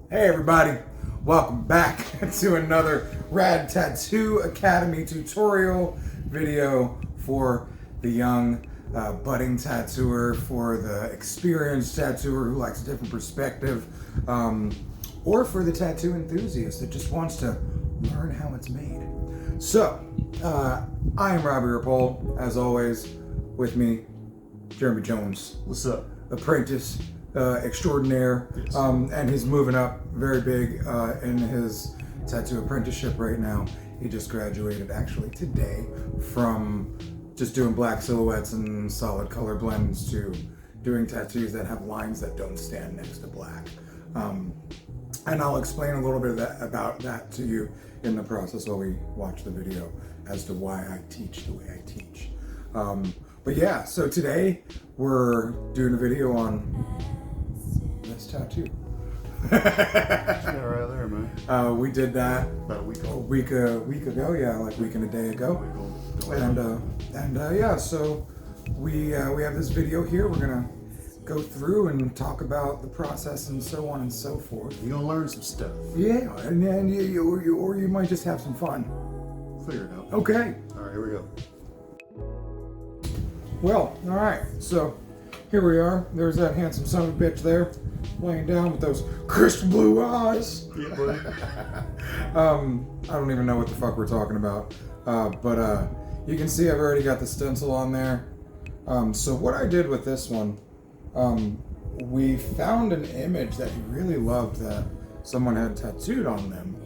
Hey everybody, welcome back to another Rad Tattoo Academy tutorial video for the young budding tattooer, for the experienced tattooer who likes a different perspective, or for the tattoo enthusiast that just wants to learn how it's made. So, I am Robbie Ripoll, as always. With me, Jeremy Jones. What's up? Apprentice extraordinaire, Yes. And he's moving up very big in his tattoo apprenticeship right now. He just graduated actually today from just doing black silhouettes and solid color blends to doing tattoos that have lines that don't stand next to black. And I'll explain a little bit about that to you in the process while we watch the video as to why I teach the way I teach. But yeah, so today we're doing a video on this tattoo. Yeah, right there, man. We did that About a week a old. week ago, yeah, like a week and a day ago. And yeah, so we have this video here. We're gonna go through and talk about the process and so on and so forth. You're gonna learn some stuff. Yeah, and then you might just have some fun. Figure it out. Okay. All right, here we go. Well, all right. So here we are. There's that handsome son of a bitch there, laying down with those crystal blue eyes. Yeah, buddy. I don't even know what the fuck we're talking about, but you can see I've already got the stencil on there. So what I did with this one, we found an image that he really loved that someone had tattooed on them,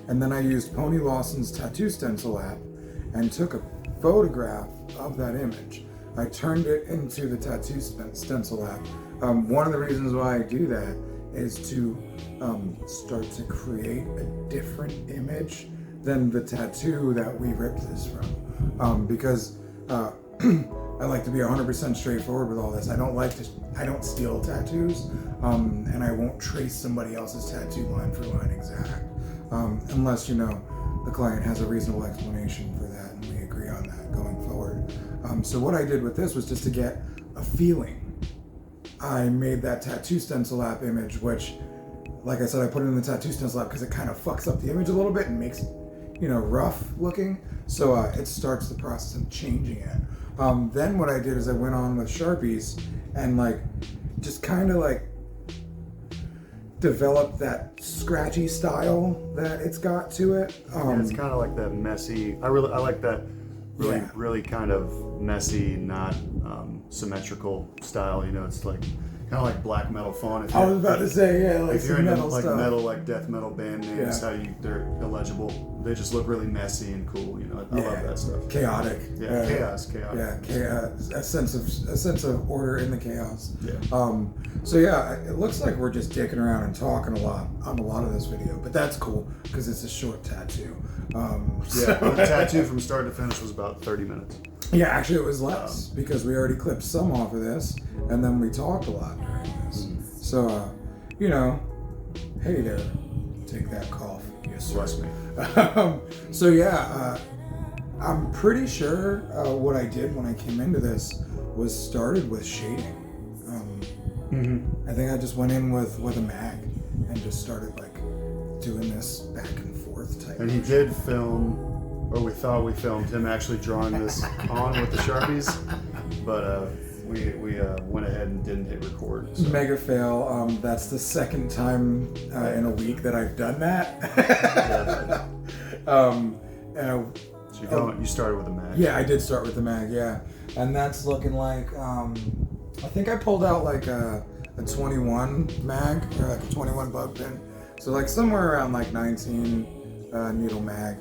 and then I used Pony Lawson's tattoo stencil app and took a photograph of that image. I turned it into the tattoo stencil app. One of the reasons why I do that is to start to create a different image than the tattoo that we ripped this from. Because I like to be 100% straightforward with all this. I don't steal tattoos, and I won't trace somebody else's tattoo line for line exact, unless the client has a reasonable explanation for that and we agree on that going forward. So what I did with this was just to get a feeling. I made that tattoo stencil app image, which, like I said, I put it in the tattoo stencil app because it kind of fucks up the image a little bit and makes it, rough looking. So it starts the process of changing it. Then what I did is I went on with Sharpies and just kind of developed that scratchy style that it's got to it. Yeah, it's kind of like that messy. I like that really kind of messy, not symmetrical style. It's like kind of like black metal font. I was about to say, like if you're some into metal stuff. metal, like death metal band names, they're illegible. They just look really messy and cool. I love that stuff. Chaotic. Yeah, chaos. Yeah, chaos. A sense of order in the chaos. Yeah. So yeah, it looks like we're just dicking around and talking a lot on a lot of this video, but that's cool because it's a short tattoo. The tattoo from start to finish was about 30 minutes. Yeah, actually it was less because we already clipped some off of this and then we talked a lot during this. So, hey there, take that cough. Yes, sir. Bless me. So yeah, I'm pretty sure what I did when I came into this was started with shading. I think I just went in with a mag and just started doing this back and forth type. And he did film, or we thought we filmed him actually drawing this on with the Sharpies, but we went ahead and didn't hit record. So. Mega fail. That's the second time in a week that I've done that. So you started with a mag. Yeah, I did start with the mag. Yeah, and that's looking like I think I pulled out a 21 mag or a 21 bug pin. So somewhere around 19 needle mag.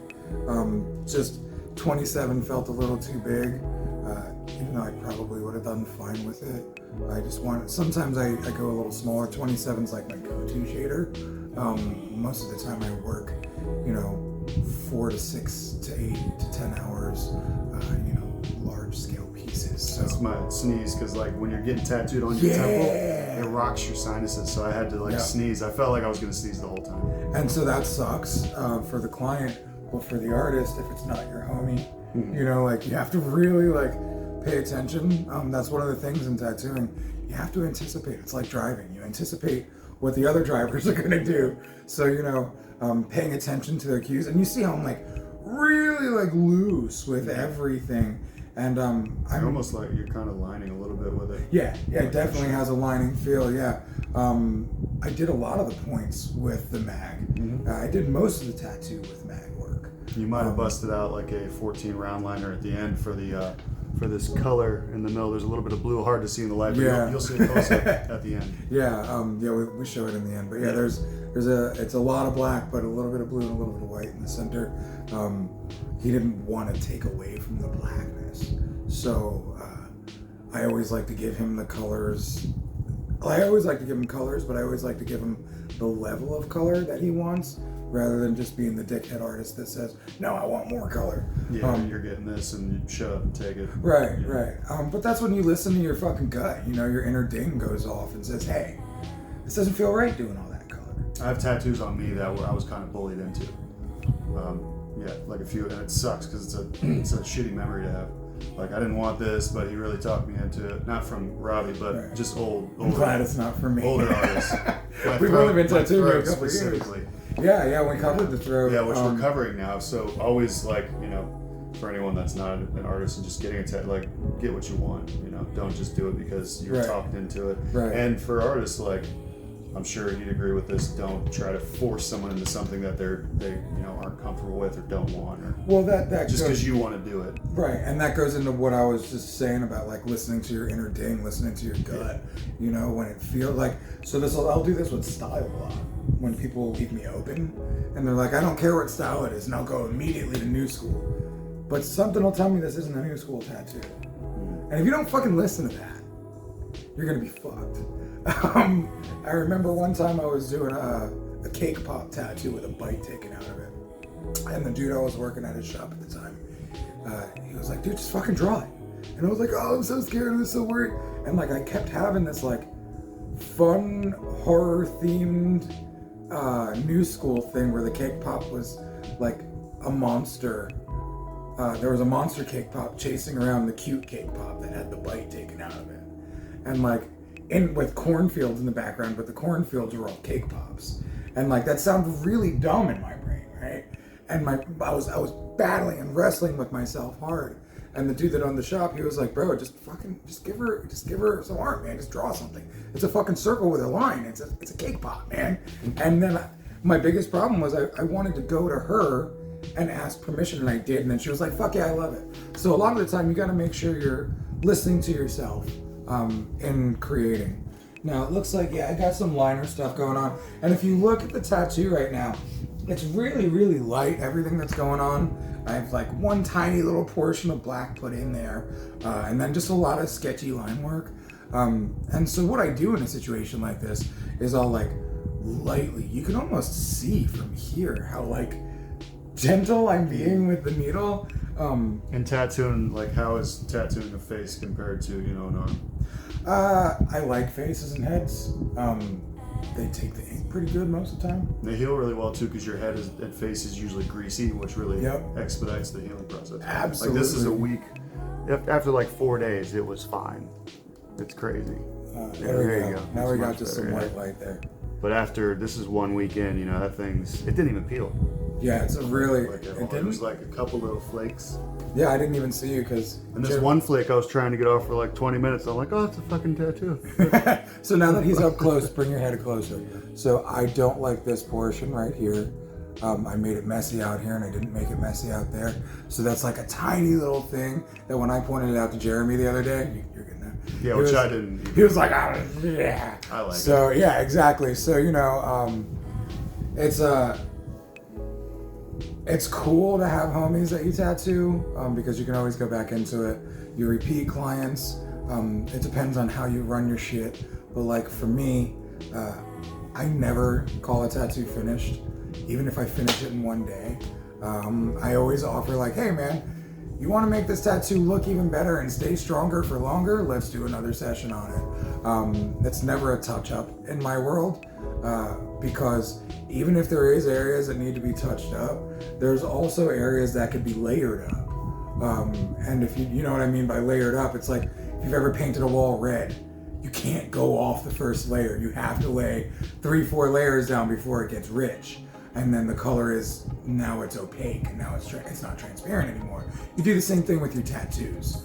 Just 27 felt a little too big. Even though I probably would have done fine with it. I just wanted, sometimes I go a little smaller. 27's like my go-to shader. Most of the time I work, 4 to 6 to 8 to 10 hours, large scale pieces. So. That's my sneeze, because when you're getting tattooed on your temple, it rocks your sinuses. So I had to sneeze. I felt like I was going to sneeze the whole time. And so that sucks for the client, but for the artist, if it's not your homie, you have to really pay attention. That's one of the things in tattooing. You have to anticipate. It's like driving. You anticipate what the other drivers are going to do. So, paying attention to their cues. And you see how I'm like really like loose with everything. And I'm almost like you're kind of lining a little bit with it. Yeah, it definitely has a lining feel, yeah. I did a lot of the points with the mag. Mm-hmm. I did most of the tattoo with mag work. You might have busted out like a 14 round liner at the end for the for this color in the middle. There's a little bit of blue, hard to see in the light, but you'll see it close up at the end. Yeah, we show it in the end. But yeah, it's a lot of black, but a little bit of blue and a little bit of white in the center. He didn't want to take away from the blackness, so I always like to give him the colors. I always like to give him colors, but I always like to give him the level of color that he wants, rather than just being the dickhead artist that says, no, I want more color. Yeah, you're getting this and you shut up and take it. Right. But that's when you listen to your fucking gut. Your inner ding goes off and says, hey, this doesn't feel right doing all that color. I have tattoos on me that I was kind of bullied into. Like a few, and it sucks because it's a shitty memory to have. Like, I didn't want this, but he really talked me into it. Not from Robbie, but just older. I'm glad it's not for me. Older artists. We've only been tattooed for a couple of years. Yeah, we covered the throat. Yeah, which we're covering now. So always, like, for anyone that's not an artist and just getting a tattoo, like, get what you want. Don't just do it because you're talked into it. Right. And for artists, like, I'm sure he'd agree with this. Don't try to force someone into something that they aren't comfortable with or don't want, or that just because you want to do it. Right, and that goes into what I was just saying about like listening to your inner ding, listening to your gut. When it feels like I'll do this with style a lot. When people leave me open and they're like, I don't care what style it is, and I'll go immediately to new school. But something will tell me this isn't a new school tattoo. And if you don't fucking listen to that, you're gonna be fucked. I remember one time I was doing a cake pop tattoo with a bite taken out of it. And the dude I was working at his shop at the time, he was like, dude, just fucking draw it. And I was like, oh, I'm so scared, I'm so worried. And like, I kept having this like fun horror themed new school thing where the cake pop was like a monster. There was a monster cake pop chasing around the cute cake pop that had the bite taken out of it. And like, with cornfields in the background, but the cornfields were all cake pops. And like, that sounded really dumb in my brain, right? And I was battling and wrestling with myself hard. And the dude that owned the shop, he was like, bro, just give her some art, man. Just draw something. It's a fucking circle with a line. It's a cake pop, man. And then my biggest problem was I wanted to go to her and ask permission, and I did. And then she was like, fuck yeah, I love it. So a lot of the time, you got to make sure you're listening to yourself in creating. Now it looks like, I got some liner stuff going on. And if you look at the tattoo right now, it's really, really light, everything that's going on. I have like one tiny little portion of black put in there, and then just a lot of sketchy line work. And so what I do in a situation like this is I'll like lightly, you can almost see from here how like gentle I'm being with the needle. And tattooing, like, how is tattooing a face compared to, an arm? I like faces and heads. They take the ink pretty good most of the time. They heal really well too, because your head and face is usually greasy, which really expedites the healing process. Absolutely. Like, this is a week. After like 4 days, it was fine. It's crazy. There you go. Now we got just some white light there. But after, this is 1 week in, it didn't even peel. Yeah, it's a really... It was like a couple little flakes. Yeah, I didn't even see you because... And this one flake I was trying to get off for like 20 minutes. I'm like, oh, it's a fucking tattoo. So now that he's up close, bring your head closer. So I don't like this portion right here. I made it messy out here and I didn't make it messy out there. So that's like a tiny little thing that when I pointed it out to Jeremy the other day, you're getting that. Yeah, which I didn't. He was like, oh, yeah. I like it. So yeah, exactly. So, it's cool to have homies that you tattoo because you can always go back into it. You repeat clients. It depends on how you run your shit. But like for me, I never call a tattoo finished, even if I finish it in 1 day. I always offer like, hey man, you want to make this tattoo look even better and stay stronger for longer? Let's do another session on it. It's never a touch up in my world. Because even if there is areas that need to be touched up, there's also areas that could be layered up. And if you know what I mean by layered up, it's like if you've ever painted a wall red, you can't go off the first layer. You have to lay 3-4 layers down before it gets rich. And then the color is, now it's opaque, and now it's not transparent anymore. You do the same thing with your tattoos.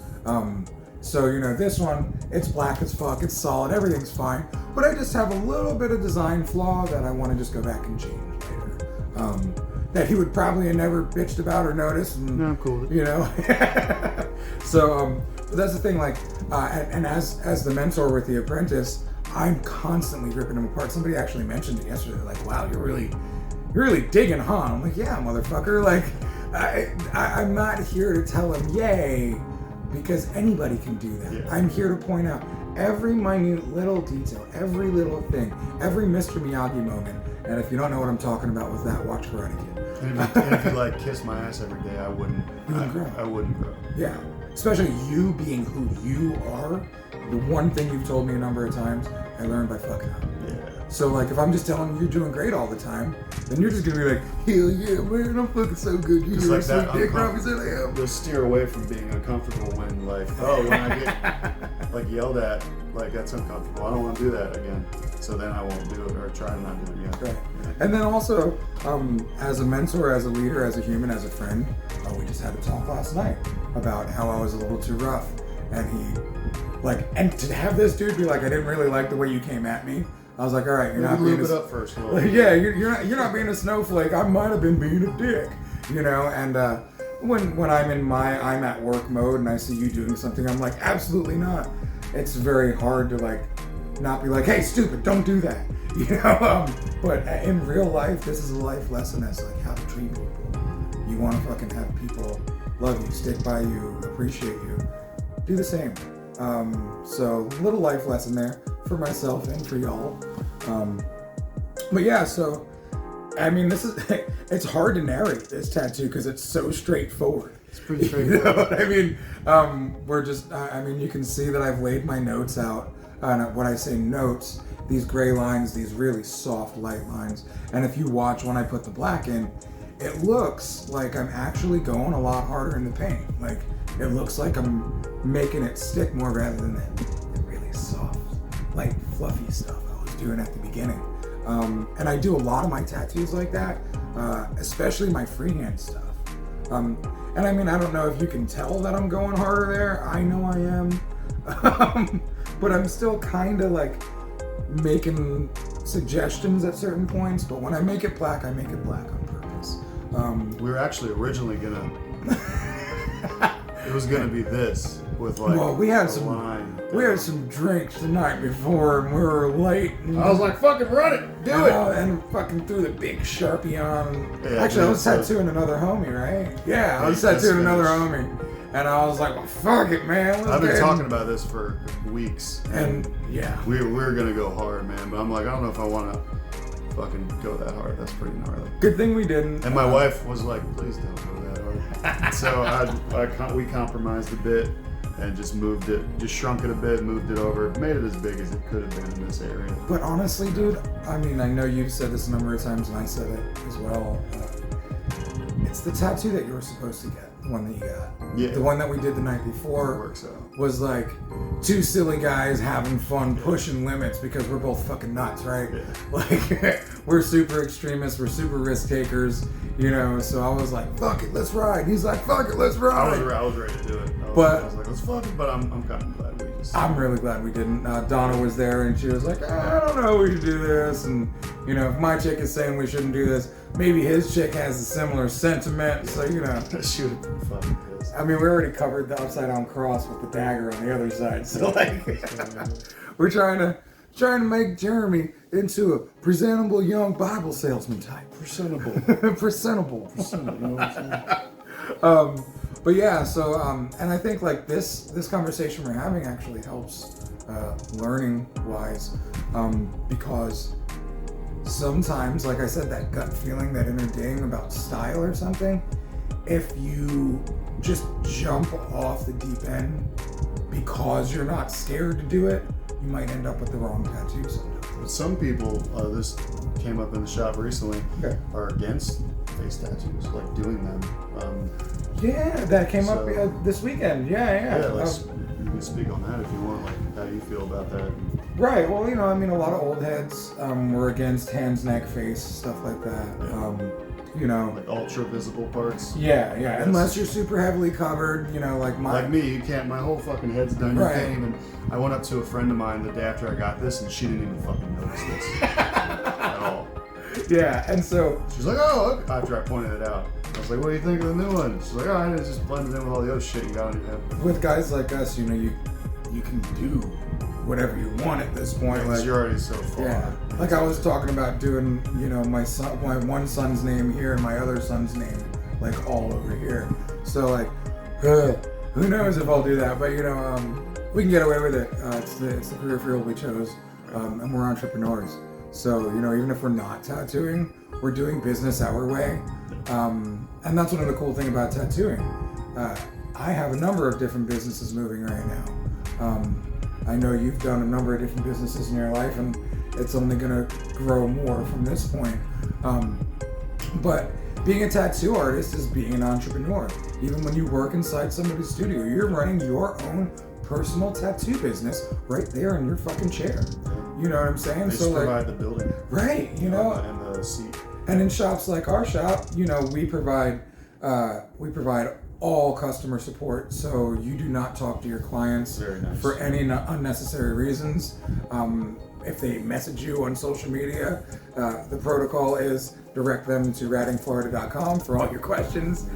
So, you know, this one, it's black as fuck, it's solid, everything's fine, but I just have a little bit of design flaw that I want to just go back and change later. That he would probably have never bitched about or noticed. And, no, cool. You know? So, but that's the thing, like, and as the mentor with the apprentice, I'm constantly ripping him apart. Somebody actually mentioned it yesterday, like, wow, you're really digging, huh? I'm like, yeah, motherfucker. Like, I'm not here to tell him, yay, because anybody can do that. Yeah. I'm here to point out every minute little detail, every little thing, every Mr. Miyagi moment. And if you don't know what I'm talking about with that, watch Karate Kid. And if you like kiss my ass every day, I wouldn't grow. I wouldn't grow. Yeah. Especially you being who you are. The one thing you've told me a number of times, I learned by fucking up. Yeah. So, like, if I'm just telling you you're doing great all the time, then you're just gonna be like, hell yeah, man, I'm fucking so good. You're like sweet dick, Robbie said I am. You'll steer away from being uncomfortable when, like, when I get, like, yelled at, like, that's uncomfortable. I don't want to do that again. So then I won't do it, or try to not do it again. Right. And then also, as a mentor, as a leader, as a human, as a friend, we just had a talk last night about how I was a little too rough. And he, like, and to have this dude be like, I didn't really like the way you came at me. I was like, all right, you're not being it up first. Like, yeah, you're not being a snowflake. I might have been being a dick, you know. And when I'm at work mode and I see you doing something, I'm like, absolutely not. It's very hard to like not be like, hey, stupid, don't do that, you know. But in real life, this is a life lesson. That's like how to treat people. You want to fucking have people love you, stick by you, appreciate you. Do the same. So little life lesson there for myself and for y'all. But yeah, so I mean, it's hard to narrate this tattoo because it's so straightforward. It's pretty straightforward. You know what I mean? I mean, you can see that I've laid my notes out. When I say notes, these gray lines, these really soft light lines. And if you watch when I put the black in, it looks like I'm actually going a lot harder in the paint. Like, it looks like I'm making it stick more rather than the really soft, light, fluffy stuff I was doing at the beginning. And I do a lot of my tattoos like that, especially my freehand stuff. And I mean, I don't know if you can tell that I'm going harder there. I know I am. But I'm still kind of like making suggestions at certain points. But when I make it black, I make it black on purpose. We were actually originally gonna... It was gonna be this with like. Well, we had some drinks the night before, and we were late. And I was like, "Fucking run it, do it!" And fucking threw the big Sharpie on. Yeah, actually, I was tattooing another homie, right? Yeah, I was tattooing another homie, and I was like, "Well, fuck it, man." I've been talking about this for weeks, and yeah, we were gonna go hard, man. But I'm like, I don't know if I want to fucking go that hard. That's pretty gnarly. Good thing we didn't. And my wife was like, "Please don't go that hard." So we compromised a bit and just moved it, just shrunk it a bit, moved it over, made it as big as it could have been in this area. But honestly, dude, I mean, I know you've said this a number of times, and I said it as well. It's the tattoo that you were supposed to get, the one that you got. Yeah. The one that we did the night before works out. Was like two silly guys having fun, pushing limits because we're both fucking nuts, right? Yeah. Like, we're super extremists, we're super risk takers, you know, so I was like, fuck it, let's ride. He's like, fuck it, let's ride. I was ready to do it. I was like, let's fuck it, but I'm kind of glad we just... I'm really glad we didn't. Donna was there and she was like, I don't know, we should do this. And, you know, if my chick is saying we shouldn't do this, maybe his chick has a similar sentiment, so, you know. She would have been fucking pissed. I mean, we already covered the upside down cross with the dagger on the other side, so like, we're trying to make Jeremy into a presentable young Bible salesman type. Presentable. Presentable. You know what I'm saying? But yeah, so and I think like this conversation we're having actually helps learning wise, because sometimes, like I said, that gut feeling, that inner ding about style or something, if you just jump off the deep end because you're not scared to do it, you might end up with the wrong tattoo sometimes. But some people, this came up in the shop recently, are against face tattoos, like doing them. Yeah, that came up this weekend. Yeah. Yeah, like can speak on that if you want, like how you feel about that. Right. Well, I mean, a lot of old heads were against hands, neck, face, stuff like that. Like ultra visible parts. Yeah. Unless you're super heavily covered, like me, you can't. My whole fucking head's done. You can't even. I went up to a friend of mine the day after I got this, and she didn't even fucking notice this at all. Yeah, and so she's like, "Oh," after I pointed it out. I was like, "What do you think of the new one?" She's like, "Oh, it's just blended in with all the other shit you got on your head." With guys like us, you can do whatever you want at this point. Yeah, like you're already so far. Yeah. Like I was talking about doing, my one son's name here and my other son's name, like all over here. So like, who knows if I'll do that? But we can get away with it. It's the career field we chose, and we're entrepreneurs. So even if we're not tattooing, we're doing business our way, and that's one of the cool things about tattooing. I have a number of different businesses moving right now. I know you've done a number of different businesses in your life, and it's only going to grow more from this point. But being a tattoo artist is being an entrepreneur. Even when you work inside somebody's studio, you're running your own personal tattoo business right there in your fucking chair. You know what I'm saying? They just provide the building. Right, And the seat. And in shops like our shop, we provide all customer support, so you do not talk to your clients for any unnecessary reasons. If they message you on social media, the protocol is direct them to rattingflorida.com for all your questions.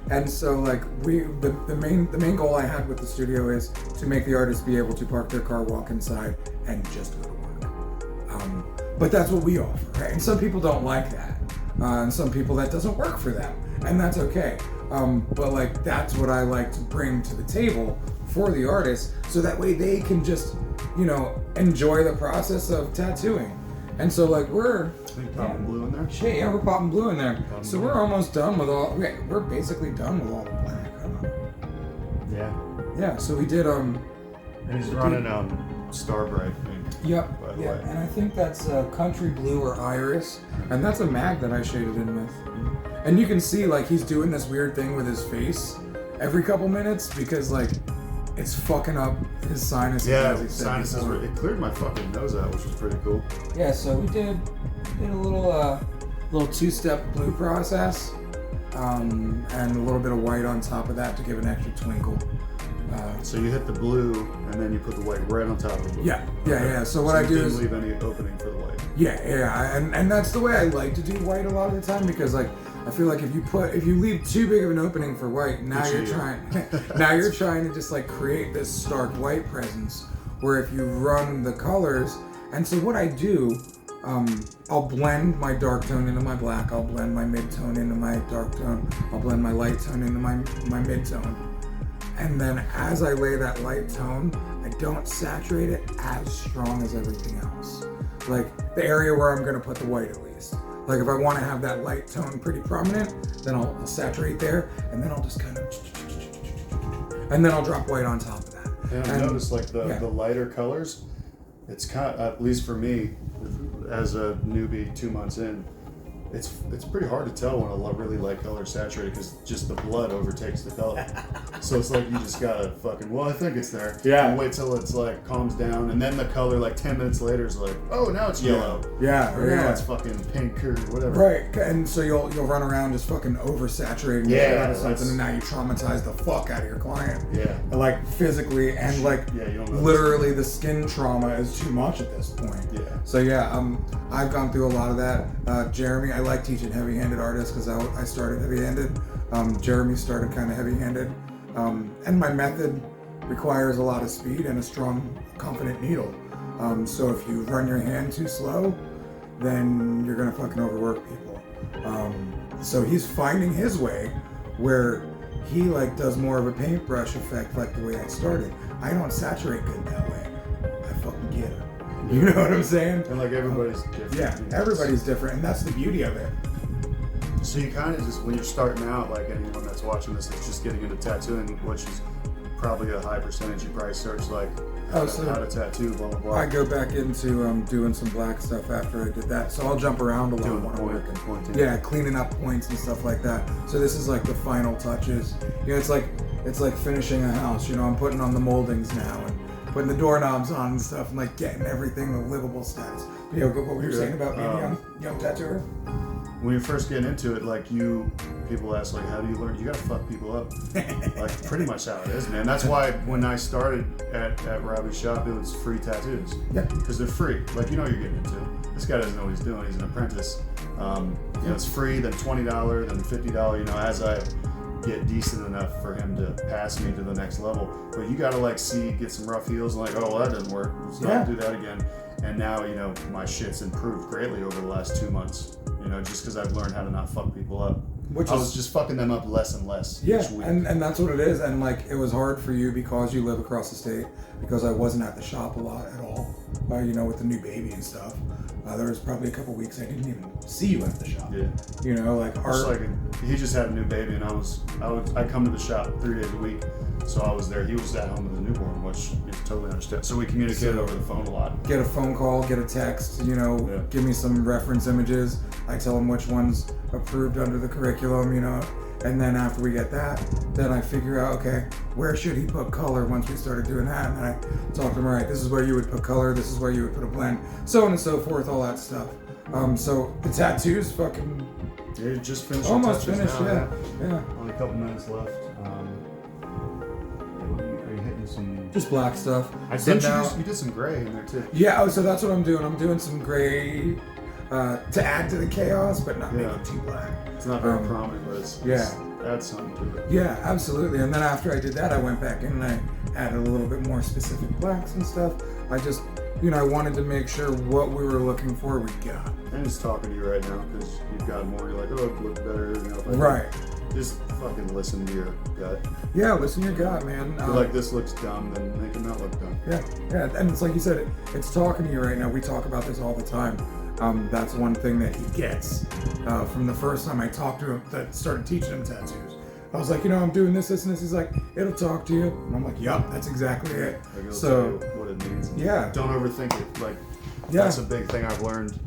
And so, like, the main goal I had with the studio is to make the artists be able to park their car, walk inside, and just go to work. But that's what we offer, right? And some people don't like that, and some people that doesn't work for them, and that's okay. But like, that's what I like to bring to the table for the artists, so that way they can just, enjoy the process of tattooing. And so, like, we're popping blue in there. Shit, yeah, we're popping blue in there. So we're almost done with all. We're basically done with all the black. Yeah. Yeah. So we did. And he's running Starbright thing. Yep. By the Yeah. way. And I think that's country blue or iris, and that's a mag that I shaded in with. And you can see, like, he's doing this weird thing with his face every couple minutes because, like, it's fucking up his sinuses. Yeah, as he said sinuses before. it cleared my fucking nose out, which was pretty cool. Yeah, so we did a little two-step blue process, and a little bit of white on top of that to give an extra twinkle. So you hit the blue, and then you put the white right on top of the blue. Yeah. So what I do didn't is leave any opening for the white. Yeah, and that's the way I like to do white a lot of the time, because like I feel like if you leave too big of an opening for white, now you're trying to just like create this stark white presence. Where if you run the colors, and so what I do, I'll blend my dark tone into my black, I'll blend my mid tone into my dark tone, I'll blend my light tone into my mid tone. And then as I lay that light tone, I don't saturate it as strong as everything else. Like the area where I'm gonna put the white at least. Like if I wanna have that light tone pretty prominent, then I'll saturate there, and then I'll just kind of, and then I'll drop white on top of that. And I noticed like the lighter colors, it's kind of, at least for me, as a newbie 2 months in, it's pretty hard to tell when a really light color is saturated because just the blood overtakes the color. So it's like you just gotta I think it's there. Yeah. And wait till it's like calms down, and then the color like 10 minutes later is like, oh, now it's yellow. Yeah. Or now it's fucking pink or whatever. Right. And so you'll run around just fucking oversaturating the shit out of something, and now you traumatize the fuck out of your client. Yeah. Like physically and like you don't know literally the skin trauma is too much at this point. Yeah. So I've gone through a lot of that. Jeremy, I like teaching heavy-handed artists because I started heavy-handed. Jeremy started kind of heavy-handed. And my method requires a lot of speed and a strong, confident needle. So if you run your hand too slow, then you're gonna fucking overwork people. So he's finding his way where he like does more of a paintbrush effect, like the way I started. I don't saturate good that way. I fucking get it. You know what I'm saying? And like everybody's different. Yeah, everybody's different, and that's the beauty of it. So you kind of just, when you're starting out, like anyone that's watching this that's just getting into tattooing, which is probably a high percentage, you probably search like how to tattoo, blah, blah, blah. I go back into doing some black stuff after I did that, so I'll jump around a lot when I'm working. Pointing. Yeah, cleaning up points and stuff like that. So this is like the final touches. You know, it's like it's like finishing a house. You know, I'm putting on the moldings now and putting the doorknobs on and stuff, and like getting everything the livable status. You know, what were you saying about being a young tattooer? When you first get into it, like people ask like, how do you learn? You gotta fuck people up. Like pretty much how it is, man. That's why when I started at Robbie's shop, it was free tattoos. Yeah. Because they're free. Like you know what you're getting into. This guy doesn't know what he's doing. He's an apprentice. You know, it's free, then $20, then $50. You know, as I get decent enough for him to pass me to the next level. But you gotta like get some rough heels and like, oh well, that doesn't work. Let's not do that again. And now, you know, my shit's improved greatly over the last 2 months. You know, just because I've learned how to not fuck people up. I was just fucking them up less and less each week. And that's what it is. And like, it was hard for you because you live across the state, because I wasn't at the shop a lot at all, you know, with the new baby and stuff. There was probably a couple weeks I didn't even see you at the shop. Yeah. You know, like he just had a new baby, and I come to the shop 3 days a week, so I was there. He was at home with a newborn, which you totally understand. So we communicated over the phone a lot. Get a phone call, get a text, you know, give me some reference images. I tell him which one's approved under the curriculum, you know, and then after we get that, then I figure out, okay, where should he put color once we started doing that? And then I talk to him, all right, this is where you would put color, this is where you would put a blend, so on and so forth, all that stuff. So the tattoos fucking... Yeah, just finished. Almost finished, now, yeah. Only a couple minutes left. Are you hitting some... Just black stuff. You did some gray in there too. Yeah, so that's what I'm doing. I'm doing some gray to add to the chaos, but not make it too black. It's not very prominent, but it's adds something to it. Yeah, absolutely. And then after I did that, I went back in and I added a little bit more specific blacks and stuff. I just, you know, I wanted to make sure what we were looking for we got. I'm just talking to you right now because you've got more. You're like, oh, it looked better. You know, right. Just fucking listen to your gut. Yeah, listen to your gut, man. If you're like, this looks dumb, then make it not look dumb. Yeah. And it's like you said, it's talking to you right now. We talk about this all the time. That's one thing that he gets from the first time I talked to him that started teaching him tattoos. I was like, you know, I'm doing this, and this. He's like, it'll talk to you. And I'm like, yup, that's exactly it. Like it'll tell you what it means. Yeah. Don't overthink it. Like, that's a big thing I've learned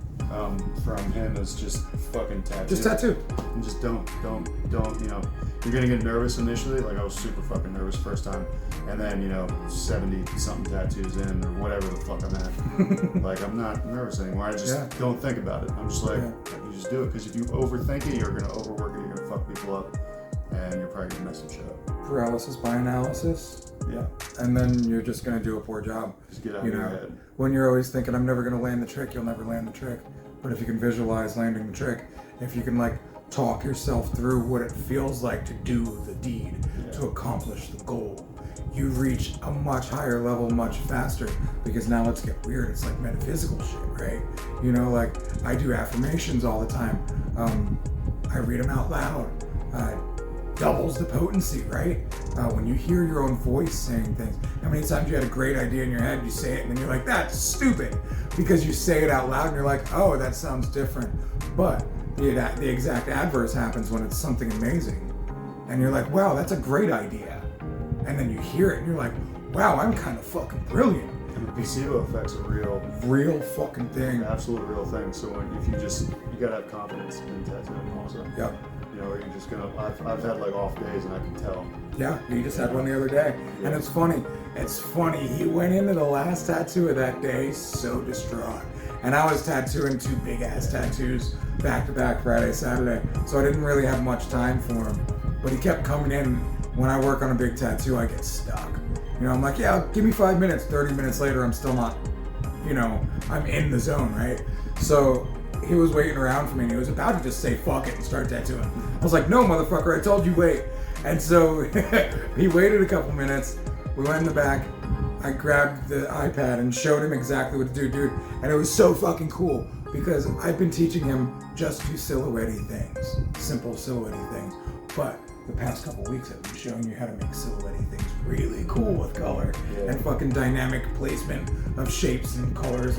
from him is just fucking tattoo. Just tattoo. And just don't, you know, you're gonna get nervous initially. Like I was super fucking nervous first time. And then, you know, 70 something tattoos in or whatever the fuck I'm at. Like I'm not nervous anymore. I just don't think about it. I'm just like, you just do it. Because if you overthink it, you're gonna overwork it, you're gonna fuck people up. And you're probably gonna mess some shit up. Paralysis by analysis. Yeah. And then you're just gonna do a poor job. Just get out of your head. When you're always thinking, I'm never gonna land the trick, you'll never land the trick. But if you can visualize landing the trick, if you can like talk yourself through what it feels like to do the deed, to accomplish the goal, you reach a much higher level much faster. Because now let's get weird, it's like metaphysical shit, right? You know, like I do affirmations all the time. I read them out loud. Doubles the potency, right? When you hear your own voice saying things. How many times you had a great idea in your head, you say it, and then you're like, that's stupid. Because you say it out loud and you're like, oh, that sounds different. But the exact adverse happens when it's something amazing. And you're like, wow, that's a great idea. And then you hear it and you're like, wow, I'm kind of fucking brilliant. And the placebo effect's a real fucking thing. Absolute real thing. So if you gotta have confidence in tattooing also. Yep. You know, or you're just gonna, I've had like off days and I can tell. Yeah, you just had one the other day. Yeah. And it's funny, he went into the last tattoo of that day so distraught. And I was tattooing 2 big ass tattoos back to back Friday, Saturday. So I didn't really have much time for him. But he kept coming in. When I work on a big tattoo, I get stuck. You know, I'm like, yeah, give me 5 minutes. 30 minutes later, I'm still not, you know, I'm in the zone, right? So he was waiting around for me and he was about to just say fuck it and start tattooing. I was like, no, motherfucker, I told you wait. And so he waited a couple minutes. We went in the back. I grabbed the iPad and showed him exactly what to do, dude. And it was so fucking cool because I've been teaching him just do silhouette-y things, simple silhouette-y things. But the past couple weeks I've been showing you how to make silhouette-y things really cool with color and fucking dynamic placement of shapes and colors,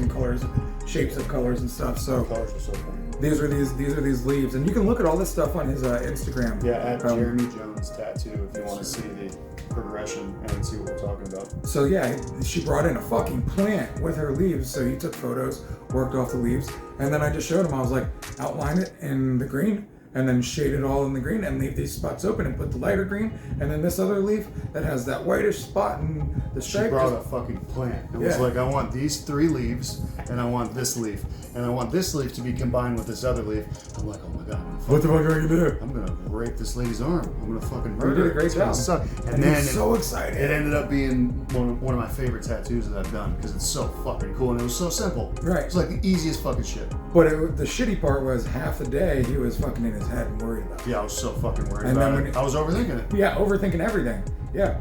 shapes of colors and stuff. So colors are so fun. These are these leaves, and you can look at all this stuff on his Instagram. Yeah, at Jeremy Jones Tattoo if you want to see the progression and see what we're talking about. So yeah, she brought in a fucking plant with her leaves. So he took photos, worked off the leaves, and then I just showed him. I was like, outline it in the green, and then shade it all in the green and leave these spots open and put the lighter green, and then this other leaf that has that whitish spot and the stripe. She brought a fucking plant. It was like, I want these 3 leaves, and I want this leaf, and I want this leaf to be combined with this other leaf. I'm like, oh my god, what the fuck are you gonna do? I'm gonna break this lady's arm. I'm gonna fucking murder her. You did a great job. Suck. And then so excited. It ended up being one of my favorite tattoos that I've done because it's so fucking cool and it was so simple. Right. It's like the easiest fucking shit. But the shitty part was half the day he was fucking in his head and worried about it. Yeah, I was so fucking worried about it. I was overthinking it. Yeah, overthinking everything. Yeah.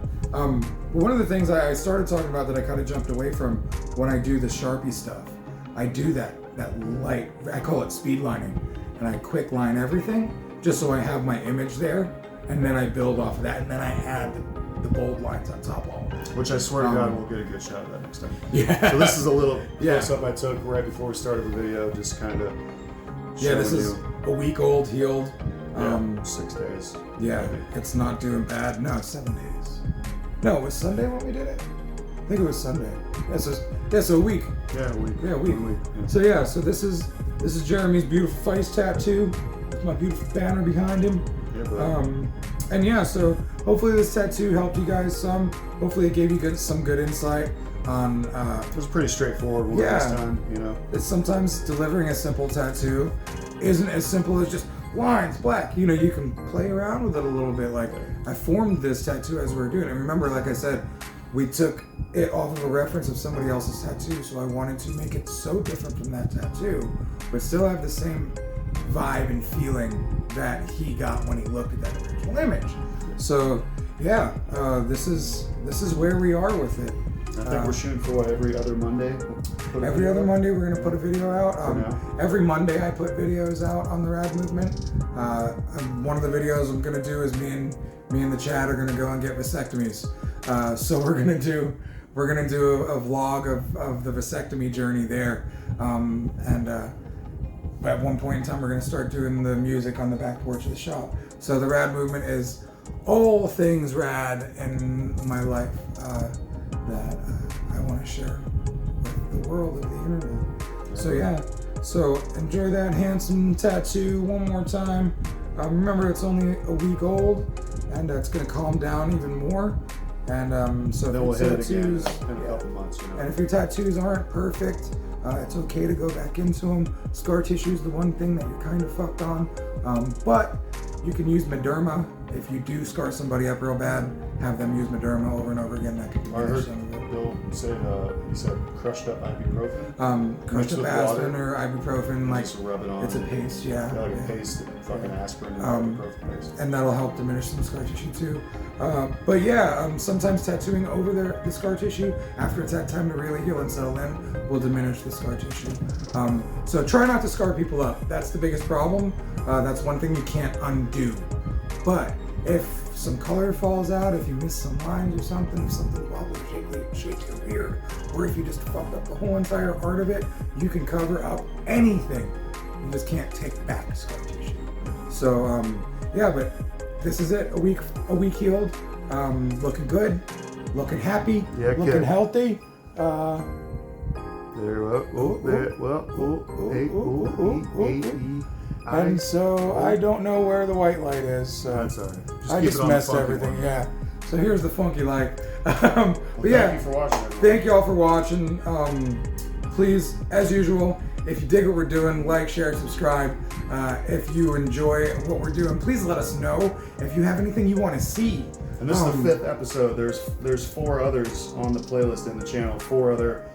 One of the things I started talking about that I kind of jumped away from when I do the Sharpie stuff, I do that light, I call it speed lining, and I quick line everything just so I have my image there, and then I build off of that, and then I add the bold lines on top of all of it. Which I swear to God we'll get a good shot of that next time. Yeah. So this is a little close-up I took right before we started the video, just kind of yeah, this is a week old, healed. 6 days. Yeah, it's not doing bad. No, 7 days. No, it was Sunday when we did it? I think it was Sunday. So a week. Yeah, a week. Yeah, a week. Yeah. So this is Jeremy's beautiful face tattoo. It's my beautiful banner behind him. Yeah, and yeah, so hopefully this tattoo helped you guys some. Hopefully it gave you some good insight on. It was a pretty straightforward one this time, you know. It's sometimes delivering a simple tattoo isn't as simple as just lines, black. You know, you can play around with it a little bit. Like I formed this tattoo as we were doing it. Remember, like I said, we took it off of a reference of somebody else's tattoo, so I wanted to make it so different from that tattoo, but still have the same vibe and feeling that he got when he looked at that original image. So yeah, this is where we are with it. I think we're shooting for every other Monday. Every other Monday we're gonna put a video out. Every Monday I put videos out on the Rad Movement. One of the videos I'm gonna do is me and the Chad are gonna go and get vasectomies. So we're gonna do a vlog of the vasectomy journey there. At one point in time we're gonna start doing the music on the back porch of the shop. So the Rad Movement is all things rad in my life that I want to share with the world of the internet. So yeah, so enjoy that handsome tattoo one more time. Remember, it's only a week old, and it's going to calm down even more. And so then we'll hit it again in a yeah. couple months. You know? And if your tattoos aren't perfect, it's okay to go back into them. Scar tissue is the one thing that you're kind of fucked on, but you can use Mederma. If you do scar somebody up real bad, have them use Mederma over and over again. That can diminish some of it. Bill said he said crushed up ibuprofen. Crushed up aspirin or ibuprofen, like just rub it on. It's a paste, yeah. Yeah, like a paste, fucking aspirin and ibuprofen paste. And that'll help diminish some scar tissue too. But yeah, sometimes tattooing over the scar tissue after it's had time to really heal and settle in will diminish the scar tissue. So try not to scar people up. That's the biggest problem. That's one thing you can't undo. But if some color falls out, if you miss some lines or something, if something wobbles, shapes are weird, or if you just fucked up the whole entire art of it, you can cover up anything. You just can't take back scar tissue. So yeah, but this is it. A week healed, looking good, looking happy, looking healthy. And so I don't know where the white light is. So that's all right. I just messed everything. Yeah. So here's the funky light. But yeah, thank you for watching, everyone. Thank you all for watching. Please, as usual, if you dig what we're doing, like, share, subscribe. If you enjoy what we're doing, please let us know. If you have anything you want to see. And this is the 5th episode. There's 4 others on the playlist in the channel. 4 other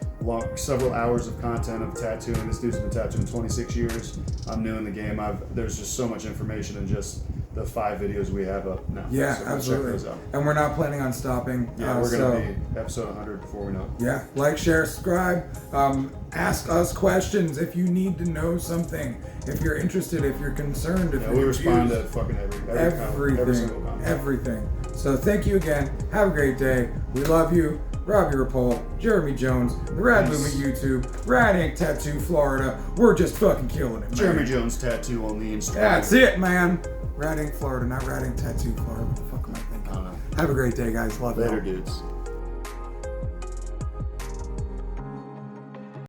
several hours of content of tattooing. This dude's been tattooing 26 years. I'm new in the game. There's just so much information in just the 5 videos we have up now. Yeah, so absolutely. Check those out. And we're not planning on stopping. Yeah, we're going to be episode 100 before we know it. Yeah, like, share, subscribe. Ask us questions if you need to know something. If you're interested, if you're concerned, if we respond to fucking every single comment. Everything. So thank you again. Have a great day. We love you. Robbie Ripoll, Jeremy Jones, the Rad Movement YouTube, Rad Ink Tattoo Florida. We're just fucking killing it, man. Jeremy Jones Tattoo on the Instagram. That's it, man. Rad Ink Florida, not Rad Ink Tattoo Florida. What the fuck am I thinking? I don't know. Have a great day, guys. Love you. Later, dudes.